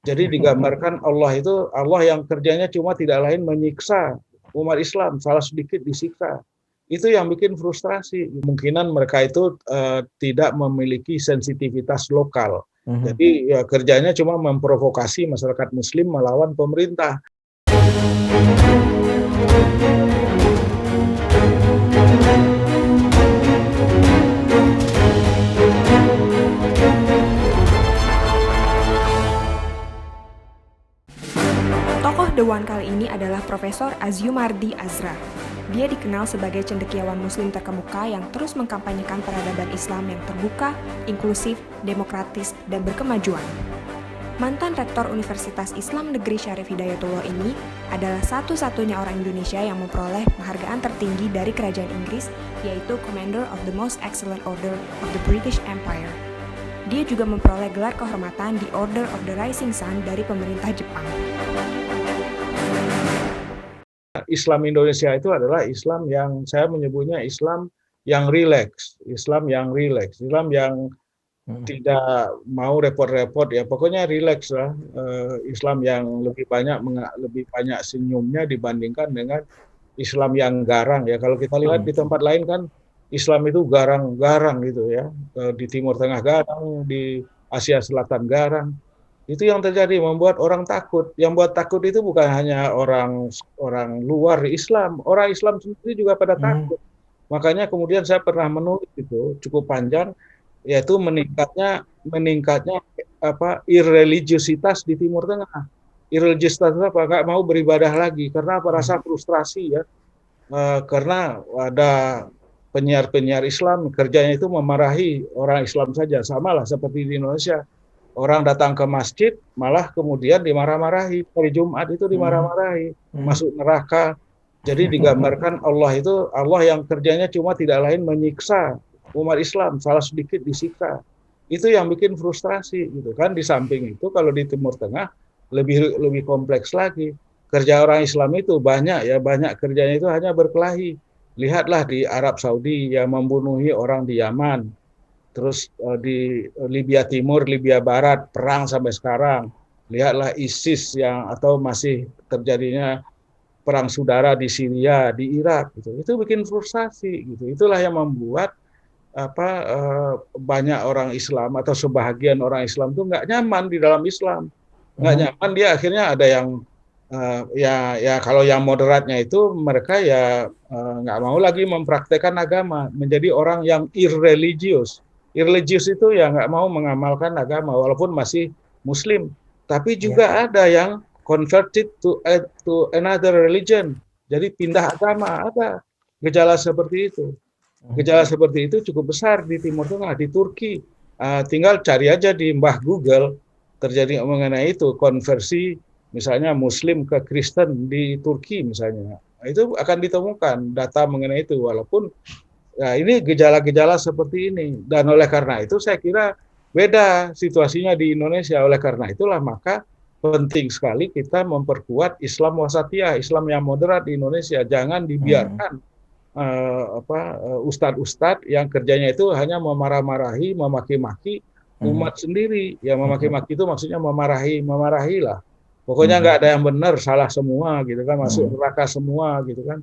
Jadi digambarkan Allah itu Allah yang kerjanya cuma tidak lain menyiksa umat Islam, salah sedikit disiksa. Itu yang bikin frustrasi. Kemungkinan mereka itu tidak memiliki sensitivitas lokal. Jadi ya kerjanya cuma memprovokasi masyarakat Muslim melawan pemerintah. Tokoh The One kali ini adalah Profesor Aziumardi Azra. Dia dikenal sebagai cendekiawan muslim terkemuka yang terus mengkampanyekan peradaban Islam yang terbuka, inklusif, demokratis, dan berkemajuan. Mantan Rektor Universitas Islam Negeri Syarif Hidayatullah ini adalah satu-satunya orang Indonesia yang memperoleh penghargaan tertinggi dari Kerajaan Inggris, yaitu Commander of the Most Excellent Order of the British Empire. Dia juga memperoleh gelar kehormatan di Order of the Rising Sun dari pemerintah Jepang. Islam Indonesia itu adalah Islam yang saya menyebutnya Islam yang rileks, Islam yang tidak mau repot-repot ya, pokoknya rileks lah. Islam yang lebih banyak senyumnya dibandingkan dengan Islam yang garang ya. Kalau kita lihat di tempat lain kan Islam itu garang-garang gitu ya, di Timur Tengah garang, di Asia Selatan garang. Itu yang terjadi, membuat orang takut. Yang buat takut itu bukan hanya orang luar Islam, orang Islam sendiri juga pada takut. Makanya kemudian saya pernah menulis itu cukup panjang, yaitu meningkatnya irreligiositas di Timur Tengah. Irreligiositas apa? Nggak mau beribadah lagi karena rasa frustrasi ya, karena ada penyiar-penyiar Islam kerjanya itu memarahi orang Islam saja, samalah seperti di Indonesia. Orang datang ke masjid malah kemudian dimarah-marahi, hari Jumat itu dimarah-marahi, masuk neraka. Jadi digambarkan Allah itu Allah yang kerjanya cuma tidak lain menyiksa umat Islam, salah sedikit disiksa. Itu yang bikin frustrasi gitu kan. Di samping itu kalau di Timur Tengah lebih kompleks lagi. Kerja orang Islam itu banyak kerjanya itu hanya berkelahi. Lihatlah di Arab Saudi yang membunuhi orang di Yaman. Terus di Libya Timur, Libya Barat, perang sampai sekarang. Lihatlah ISIS atau masih terjadinya perang saudara di Syria, di Irak. Gitu. Itu bikin frustasi. Gitu. Itulah yang membuat banyak orang Islam atau sebahagian orang Islam itu nggak nyaman di dalam Islam. Nggak nyaman, dia akhirnya ada yang kalau yang moderatnya itu mereka nggak mau lagi mempraktekkan agama, menjadi orang yang irreligious. Irreligious itu ya nggak mau mengamalkan agama walaupun masih Muslim, tapi juga ada yang converted to another religion, jadi pindah agama. Ada gejala seperti itu. Gejala seperti itu cukup besar di Timur Tengah, di Turki. Tinggal cari aja di Mbah Google terjadi mengenai itu, konversi misalnya Muslim ke Kristen di Turki misalnya. Itu akan ditemukan data mengenai itu, walaupun nah, ini gejala-gejala seperti ini. Dan oleh karena itu saya kira beda situasinya di Indonesia. Oleh karena itulah maka penting sekali kita memperkuat Islam wasatiyah, Islam yang moderat di Indonesia. Jangan dibiarkan ustadz-ustadz yang kerjanya itu hanya memarah-marahi, memaki-maki umat sendiri. Ya memaki-maki itu maksudnya memarahi lah. Pokoknya nggak ada yang benar, salah semua gitu kan, masuk neraka semua gitu kan.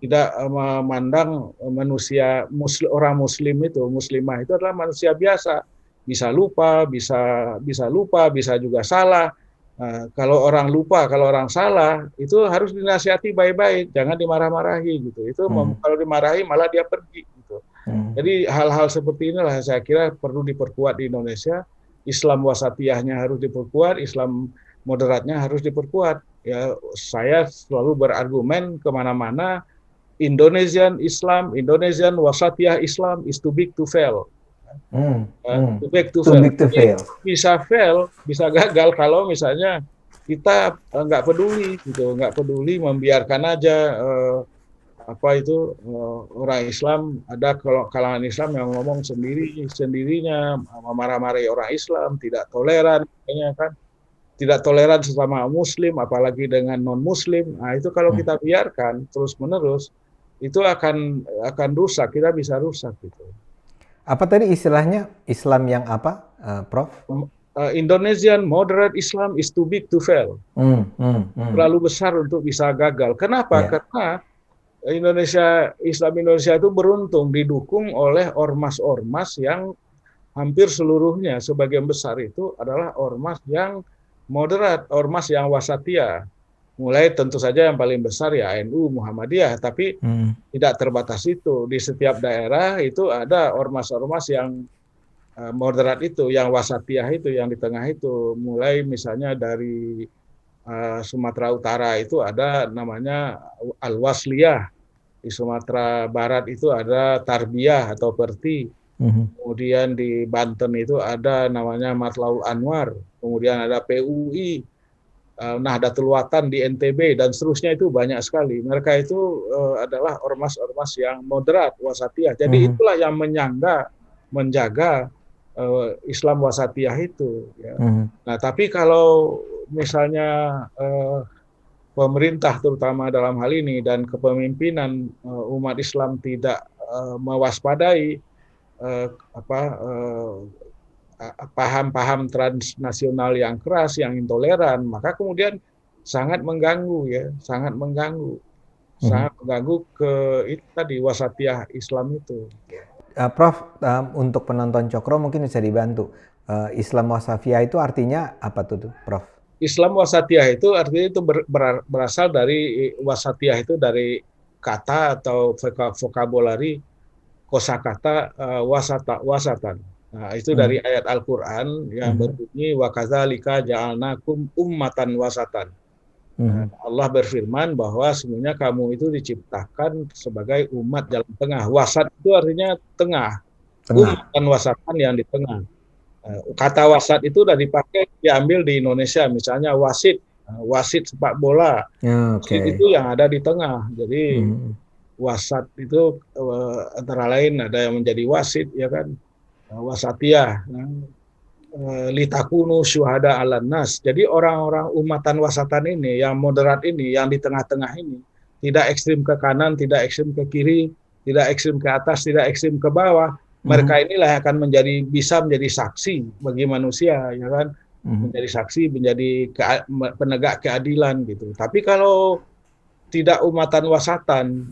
Tidak memandang manusia orang Muslim itu, Muslimah itu adalah manusia biasa, bisa lupa, bisa juga salah. Kalau orang lupa, kalau orang salah, itu harus dinasihati baik-baik, jangan dimarah-marahi gitu. Itu kalau dimarahi malah dia pergi gitu. Jadi hal-hal seperti inilah saya kira perlu diperkuat di Indonesia. Islam wasatiyahnya harus diperkuat, Islam moderatnya harus diperkuat. Ya, saya selalu berargumen kemana-mana, Indonesian wasatiyah Islam is too big to fail. Too big to fail. Bisa gagal kalau misalnya kita nggak peduli membiarkan aja orang Islam, ada kalangan Islam yang ngomong sendirinya, marah-marahi orang Islam, tidak toleran, kayaknya kan. Tidak toleran sesama Muslim, apalagi dengan non-Muslim. Nah, itu kalau kita biarkan terus-menerus, itu akan rusak, kita bisa rusak gitu. Apa tadi istilahnya Islam yang apa, Prof? Indonesian moderate Islam is too big to fail. Terlalu besar untuk bisa gagal. Kenapa? Yeah. Karena Islam Indonesia itu beruntung didukung oleh ormas-ormas yang hampir seluruhnya, sebagian besar itu adalah ormas yang moderat, ormas yang wasatiyah. Mulai tentu saja yang paling besar ya NU, Muhammadiyah, tapi tidak terbatas itu. Di setiap daerah itu ada ormas-ormas yang moderat itu, yang wasatiyah itu, yang di tengah itu. Mulai misalnya dari Sumatera Utara itu ada namanya Al-Wasliyah. Di Sumatera Barat itu ada Tarbiyah atau Perti. Kemudian di Banten itu ada namanya Matlaul Anwar. Kemudian ada PUI, Nahdlatul Watan di NTB, dan seterusnya itu banyak sekali. Mereka itu adalah ormas-ormas yang moderat, wasatiyah. Jadi itulah yang menjaga Islam wasatiyah itu. Ya. Nah, tapi kalau misalnya pemerintah terutama dalam hal ini dan kepemimpinan umat Islam tidak mewaspadai paham-paham transnasional yang keras, yang intoleran, maka kemudian sangat mengganggu ya, sangat mengganggu ke itu tadi wasatiyah Islam itu. Prof, untuk penonton Cokro mungkin bisa dibantu. Islam wasatiyah itu artinya apa tuh, Prof? Islam wasatiyah itu artinya itu berasal dari wasatiyah itu dari kata atau vokabulari kosakata wasatan. Nah, itu dari ayat Al-Qur'an yang berbunyi wa kadzalika ja'alnakum ummatan wasatan. Allah berfirman bahwa sebenarnya kamu itu diciptakan sebagai umat jalan tengah. Wasat itu artinya tengah. Ummatan wasatan yang di tengah. Kata wasat itu sudah dipakai, diambil di Indonesia, misalnya wasit sepak bola. Wasit itu yang ada di tengah. Jadi wasat itu antara lain ada yang menjadi wasit, ya kan, wasatiyah, litakunu syuhada 'alan nas. Jadi orang-orang umatan wasatan ini, yang moderat ini, yang di tengah-tengah ini, tidak ekstrim ke kanan, tidak ekstrim ke kiri, tidak ekstrim ke atas, tidak ekstrim ke bawah. Mereka inilah yang akan bisa menjadi saksi bagi manusia, ya kan, menjadi saksi, menjadi penegak keadilan gitu. Tapi kalau tidak umatan wasatan,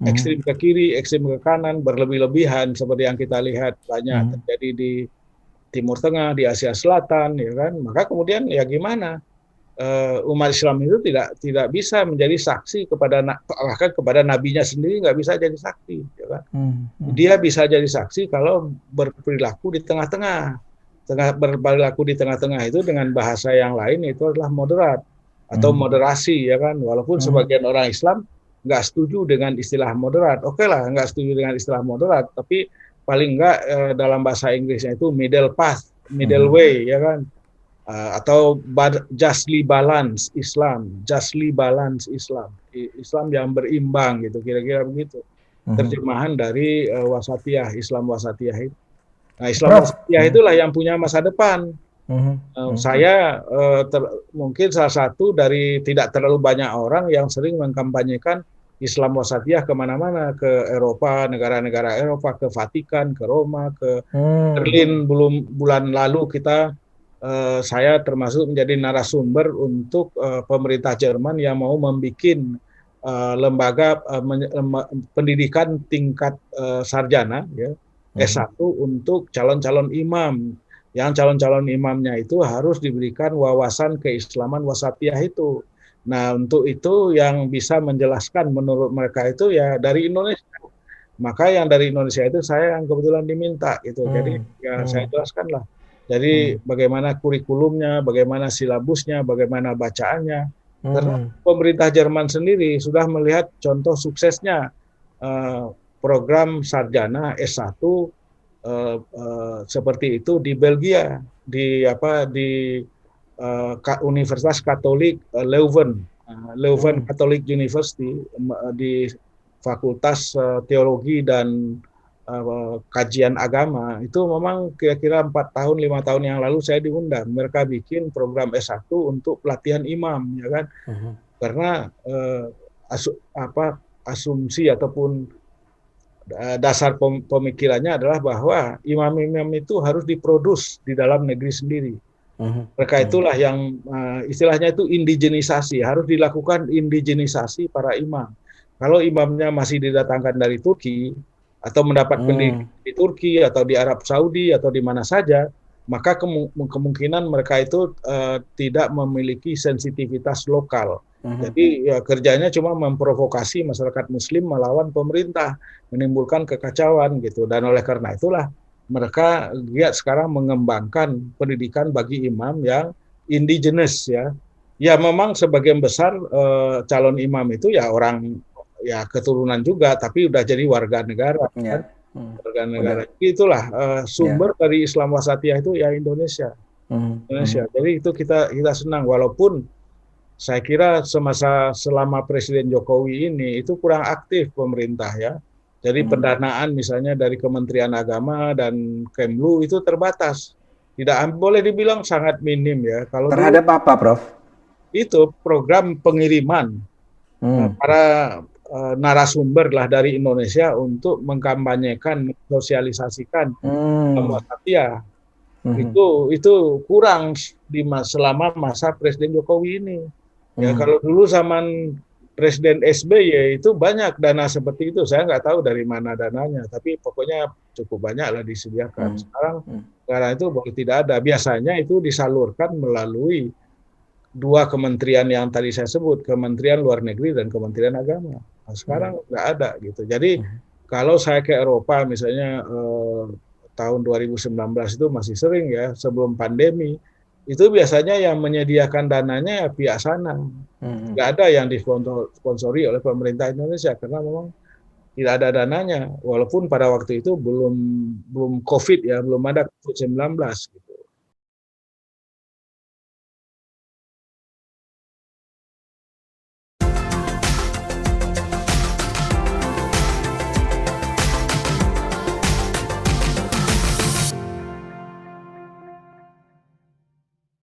ekstrim ke kiri, ekstrim ke kanan, berlebih-lebihan seperti yang kita lihat banyak terjadi di Timur Tengah, di Asia Selatan, ya kan, maka kemudian ya gimana? Umat Islam itu tidak bisa menjadi saksi bahkan kepada nabinya sendiri nggak bisa jadi saksi, ya kan? Dia bisa jadi saksi kalau berperilaku di tengah-tengah. Berperilaku di tengah-tengah itu dengan bahasa yang lain itu adalah moderat atau moderasi, ya kan? Walaupun sebagian orang Islam nggak setuju dengan istilah moderat, oke lah, nggak setuju dengan istilah moderat, tapi paling nggak dalam bahasa Inggrisnya itu middle path, middle way, ya kan? Atau justly balance Islam, Islam yang berimbang gitu, kira-kira begitu. Terjemahan dari wasatiyah, Islam wasatiyah itu. Nah, Islam wasatiyah itulah yang punya masa depan. Saya mungkin salah satu dari tidak terlalu banyak orang yang sering mengkampanyekan Islam wasatiyah kemana-mana, ke Eropa, negara-negara Eropa, ke Vatikan, ke Roma, ke Berlin. Bulan lalu saya termasuk menjadi narasumber untuk pemerintah Jerman yang mau membuat lembaga pendidikan tingkat sarjana, ya, S1 untuk calon-calon imam. Yang calon-calon imamnya itu harus diberikan wawasan keislaman wasatiyah itu. Nah, untuk itu yang bisa menjelaskan menurut mereka itu ya dari Indonesia. Maka yang dari Indonesia itu saya yang kebetulan diminta gitu. Jadi ya saya jelaskanlah. Jadi bagaimana kurikulumnya, bagaimana silabusnya, bagaimana bacaannya. Karena pemerintah Jerman sendiri sudah melihat contoh suksesnya program sarjana S1 seperti itu di Belgia, di Universitas Katolik Leuven Catholic University, di Fakultas Teologi dan Kajian Agama. Itu memang kira-kira 5 tahun yang lalu saya diundang. Mereka bikin program S1 untuk pelatihan imam, ya kan? Karena asumsi ataupun dasar pemikirannya adalah bahwa imam-imam itu harus diproduksi di dalam negeri sendiri. Mereka itulah yang istilahnya itu indigenisasi, harus dilakukan indigenisasi para imam. Kalau imamnya masih didatangkan dari Turki atau mendapat pendidikan di Turki atau di Arab Saudi atau di mana saja, maka kemungkinan mereka itu tidak memiliki sensitivitas lokal. Jadi ya, kerjanya cuma memprovokasi masyarakat Muslim melawan pemerintah, menimbulkan kekacauan gitu. Dan oleh karena itulah mereka giat sekarang mengembangkan pendidikan bagi imam yang indigenous ya. Ya memang sebagian besar calon imam itu ya orang ya keturunan juga, tapi udah jadi warga negara kan. Warga negara. Itulah sumber dari Islam Wasatiyah itu ya Indonesia. Indonesia. Jadi itu kita senang walaupun saya kira selama Presiden Jokowi ini itu kurang aktif pemerintah ya. Jadi pendanaan misalnya dari Kementerian Agama dan Kemlu itu terbatas. Tidak boleh dibilang sangat minim ya. Kalau terhadap dulu, apa, Prof? Itu program pengiriman para narasumber lah dari Indonesia untuk mengkampanyekan, sosialisasikan Wasatiyah. Itu kurang selama masa Presiden Jokowi ini. Ya kalau dulu zaman Presiden SBY itu banyak dana seperti itu. Saya nggak tahu dari mana dananya, tapi pokoknya cukup banyak lah disediakan. Sekarang itu boleh tidak ada. Biasanya itu disalurkan melalui dua kementerian yang tadi saya sebut, Kementerian Luar Negeri dan Kementerian Agama. Nah, sekarang nggak ada gitu. Jadi kalau saya ke Eropa misalnya tahun 2019 itu masih sering ya sebelum pandemi. Itu biasanya yang menyediakan dananya ya pihak sana. Nggak ada yang disponsori oleh pemerintah Indonesia karena memang tidak ada dananya. Walaupun pada waktu itu belum COVID ya, belum ada COVID-19 gitu.